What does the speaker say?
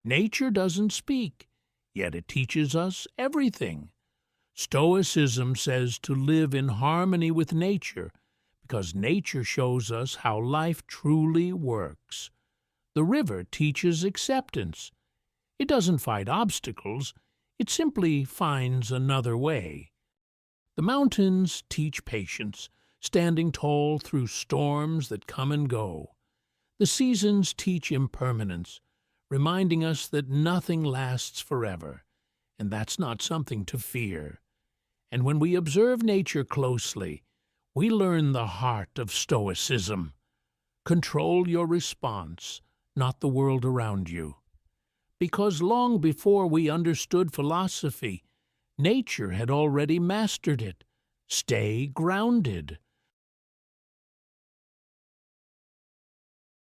Nature doesn't speak, yet it teaches us everything. Stoicism says to live in harmony with nature because nature shows us how life truly works. The river teaches acceptance. It doesn't fight obstacles, it simply finds another way. The mountains teach patience, standing tall through storms that come and go. The seasons teach impermanence, reminding us that nothing lasts forever, and that's not something to fear. And when we observe nature closely, we learn the heart of Stoicism. Control your response, not the world around you. Because long before we understood philosophy, nature had already mastered it. Stay grounded.